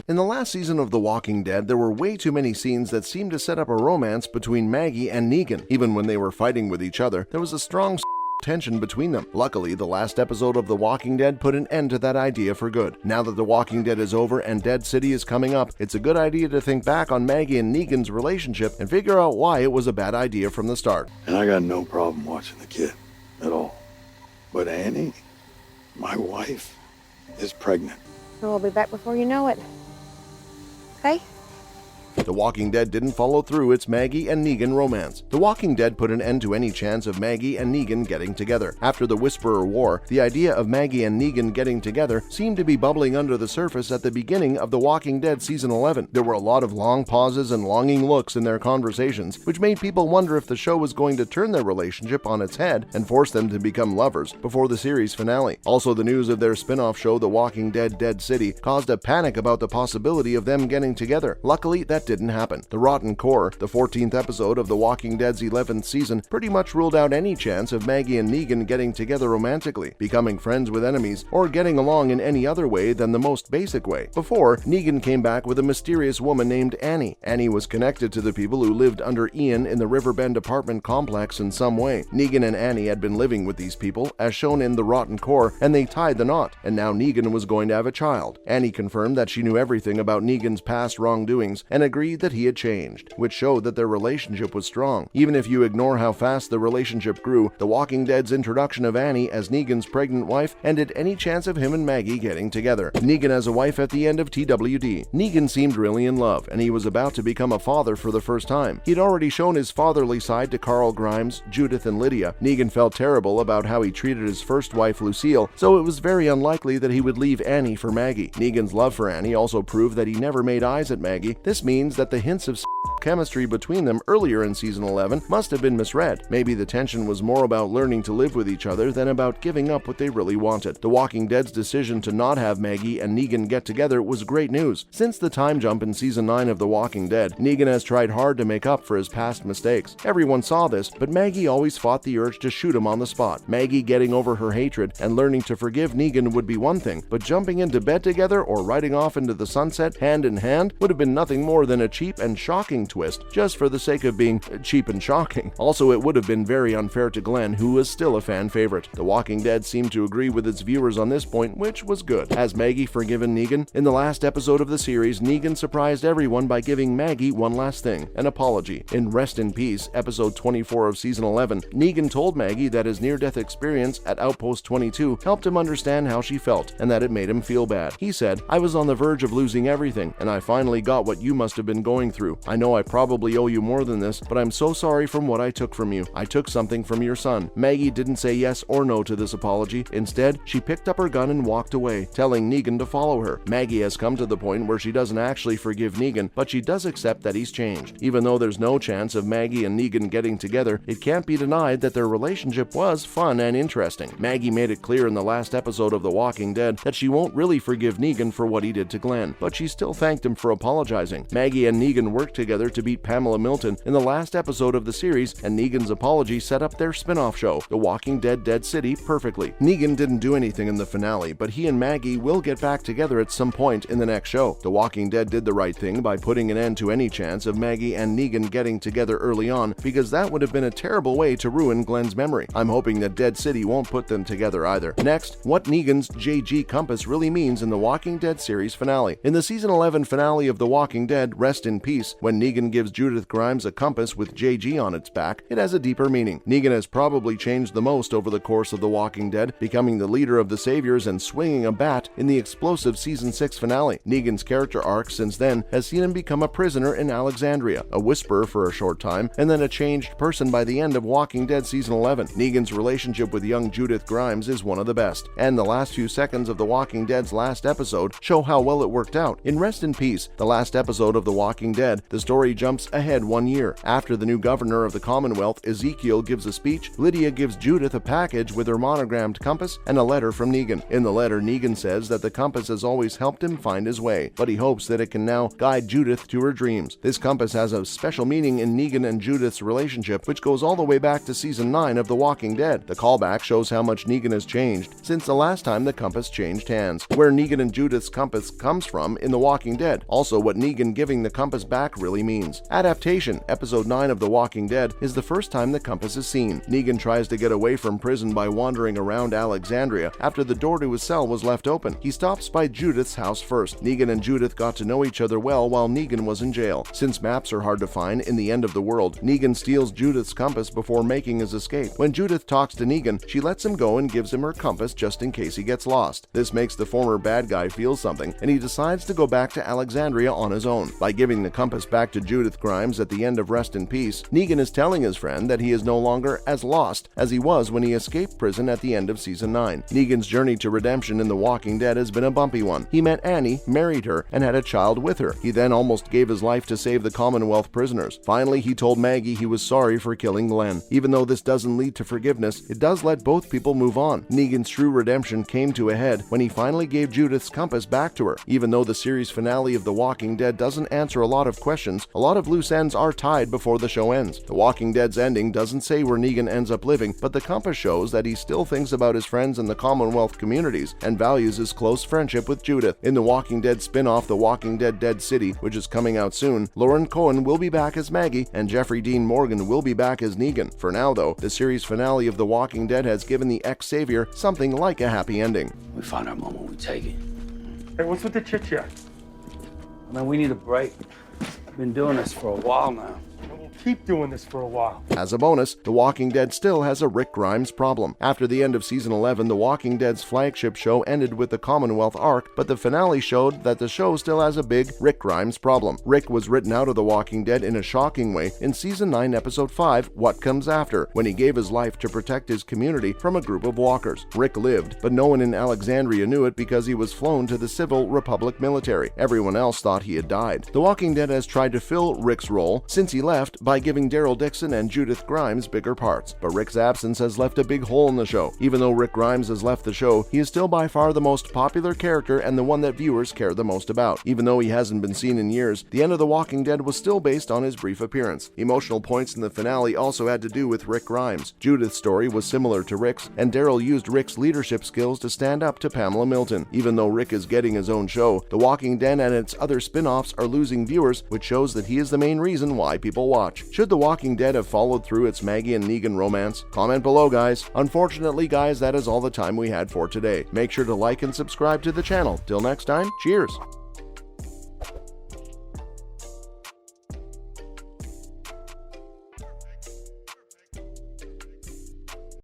In the last season of The Walking Dead, there were way too many scenes that seemed to set up a romance between Maggie and Negan. Even when they were fighting with each other, there was a strong tension between them. Luckily, the last episode of The Walking Dead put an end to that idea for good. Now that The Walking Dead is over and Dead City is coming up, it's a good idea to think back on Maggie and Negan's relationship and figure out why it was a bad idea from the start. And I got no problem watching the kid at all. But Annie, my wife, is pregnant. We'll be back before you know it. Okay? The Walking Dead didn't follow through its Maggie and Negan romance. The Walking Dead put an end to any chance of Maggie and Negan getting together. After the Whisperer War, the idea of Maggie and Negan getting together seemed to be bubbling under the surface at the beginning of The Walking Dead Season 11. There were a lot of long pauses and longing looks in their conversations, which made people wonder if the show was going to turn their relationship on its head and force them to become lovers before the series finale. Also, the news of their spin-off show The Walking Dead Dead City caused a panic about the possibility of them getting together. Luckily, that didn't happen. The Rotten Core, the 14th episode of The Walking Dead's 11th season, pretty much ruled out any chance of Maggie and Negan getting together romantically, becoming friends with enemies, or getting along in any other way than the most basic way. Before, Negan came back with a mysterious woman named Annie. Annie was connected to the people who lived under Ian in the Riverbend apartment complex in some way. Negan and Annie had been living with these people, as shown in The Rotten Core, and they tied the knot, and now Negan was going to have a child. Annie confirmed that she knew everything about Negan's past wrongdoings and agreed that he had changed, which showed that their relationship was strong. Even if you ignore how fast the relationship grew, The Walking Dead's introduction of Annie as Negan's pregnant wife ended any chance of him and Maggie getting together. Negan as a wife at the end of TWD. Negan seemed really in love, and he was about to become a father for the first time. He'd already shown his fatherly side to Carl Grimes, Judith, and Lydia. Negan felt terrible about how he treated his first wife, Lucille, so it was very unlikely that he would leave Annie for Maggie. Negan's love for Annie also proved that he never made eyes at Maggie. This means that the hints of chemistry between them earlier in season 11 must have been misread. Maybe the tension was more about learning to live with each other than about giving up what they really wanted. The Walking Dead's decision to not have Maggie and Negan get together was great news. Since the time jump in season 9 of The Walking Dead, Negan has tried hard to make up for his past mistakes. Everyone saw this, but Maggie always fought the urge to shoot him on the spot. Maggie getting over her hatred and learning to forgive Negan would be one thing, but jumping into bed together or riding off into the sunset hand in hand would have been nothing more than a cheap and shocking twist, just for the sake of being cheap and shocking. Also, it would have been very unfair to Glenn, who was still a fan favorite. The Walking Dead seemed to agree with its viewers on this point, which was good. Has Maggie forgiven Negan? In the last episode of the series, Negan surprised everyone by giving Maggie one last thing, an apology. In Rest in Peace, episode 24 of season 11, Negan told Maggie that his near-death experience at Outpost 22 helped him understand how she felt, and that it made him feel bad. He said, "I was on the verge of losing everything, and I finally got what you must have been going through. I know I probably owe you more than this, but I'm so sorry from what I took from you. I took something from your son." Maggie didn't say yes or no to this apology. Instead, she picked up her gun and walked away, telling Negan to follow her. Maggie has come to the point where she doesn't actually forgive Negan, but she does accept that he's changed. Even though there's no chance of Maggie and Negan getting together, it can't be denied that their relationship was fun and interesting. Maggie made it clear in the last episode of The Walking Dead that she won't really forgive Negan for what he did to Glenn, but she still thanked him for apologizing. Maggie and Negan worked together to beat Pamela Milton in the last episode of the series, and Negan's apology set up their spin-off show, The Walking Dead Dead City, perfectly. Negan didn't do anything in the finale, but he and Maggie will get back together at some point in the next show. The Walking Dead did the right thing by putting an end to any chance of Maggie and Negan getting together early on, because that would have been a terrible way to ruin Glenn's memory. I'm hoping that Dead City won't put them together either. Next, what Negan's JG compass really means in the Walking Dead series finale. In the season 11 finale of The Walking Dead, Rest in Peace, when Negan gives Judith Grimes a compass with JG on its back, it has a deeper meaning. Negan has probably changed the most over the course of The Walking Dead, becoming the leader of the Saviors and swinging a bat in the explosive season 6 finale. Negan's character arc since then has seen him become a prisoner in Alexandria, a whisperer for a short time, and then a changed person by the end of Walking Dead season 11. Negan's relationship with young Judith Grimes is one of the best, and the last few seconds of The Walking Dead's last episode show how well it worked out. In Rest in Peace, the last episode of The The Walking Dead, the story jumps ahead 1 year. After the new governor of the Commonwealth, Ezekiel, gives a speech, Lydia gives Judith a package with her monogrammed compass and a letter from Negan. In the letter, Negan says that the compass has always helped him find his way, but he hopes that it can now guide Judith to her dreams. This compass has a special meaning in Negan and Judith's relationship, which goes all the way back to season 9 of The Walking Dead. The callback shows how much Negan has changed since the last time the compass changed hands, where Negan and Judith's compass comes from in The Walking Dead, also what Negan giving the compass back really means. Adaptation, episode 9 of The Walking Dead, is the first time the compass is seen. Negan tries to get away from prison by wandering around Alexandria after the door to his cell was left open. He stops by Judith's house first. Negan and Judith got to know each other well while Negan was in jail. Since maps are hard to find in the end of the world, Negan steals Judith's compass before making his escape. When Judith talks to Negan, she lets him go and gives him her compass just in case he gets lost. This makes the former bad guy feel something, and he decides to go back to Alexandria on his own. By giving the compass back to Judith Grimes at the end of Rest in Peace, Negan is telling his friend that he is no longer as lost as he was when he escaped prison at the end of season 9. Negan's journey to redemption in The Walking Dead has been a bumpy one. He met Annie, married her, and had a child with her. He then almost gave his life to save the Commonwealth prisoners. Finally, he told Maggie he was sorry for killing Glenn. Even though this doesn't lead to forgiveness, it does let both people move on. Negan's true redemption came to a head when he finally gave Judith's compass back to her. Even though the series finale of The Walking Dead doesn't answer a lot of questions, a lot of loose ends are tied before the show ends. The Walking Dead's ending doesn't say where Negan ends up living, but the compass shows that he still thinks about his friends in the Commonwealth communities and values his close friendship with Judith. In the Walking Dead spin-off The Walking Dead Dead City, which is coming out soon, Lauren Cohen will be back as Maggie and Jeffrey Dean Morgan will be back as Negan. For now though, the series finale of The Walking Dead has given the ex-savior something like a happy ending. We find our moment, we take it. Hey, what's with the chit-chat? Man, we need a break. I've been doing this for a while now. We'll keep doing this for a while. As a bonus, The Walking Dead still has a Rick Grimes problem. After the end of season 11, The Walking Dead's flagship show ended with the Commonwealth arc, but the finale showed that the show still has a big Rick Grimes problem. Rick was written out of The Walking Dead in a shocking way in season 9, episode 5, What Comes After, when he gave his life to protect his community from a group of walkers. Rick lived, but no one in Alexandria knew it because he was flown to the Civil Republic military. Everyone else thought he had died. The Walking Dead has tried to fill Rick's role since he left by giving Daryl Dixon and Judith Grimes bigger parts, but Rick's absence has left a big hole in the show. Even though Rick Grimes has left the show, he is still by far the most popular character and the one that viewers care the most about. Even though he hasn't been seen in years, the end of The Walking Dead was still based on his brief appearance. Emotional points in the finale also had to do with Rick Grimes. Judith's story was similar to Rick's, and Daryl used Rick's leadership skills to stand up to Pamela Milton. Even though Rick is getting his own show, The Walking Dead and its other spin-offs are losing viewers, which shows that he is the main reason why people watch. Should The Walking Dead have followed through its Maggie and Negan romance? Comment below, guys. Unfortunately, guys, that is all the time we had for today. Make sure to like and subscribe to the channel. Till next time, cheers!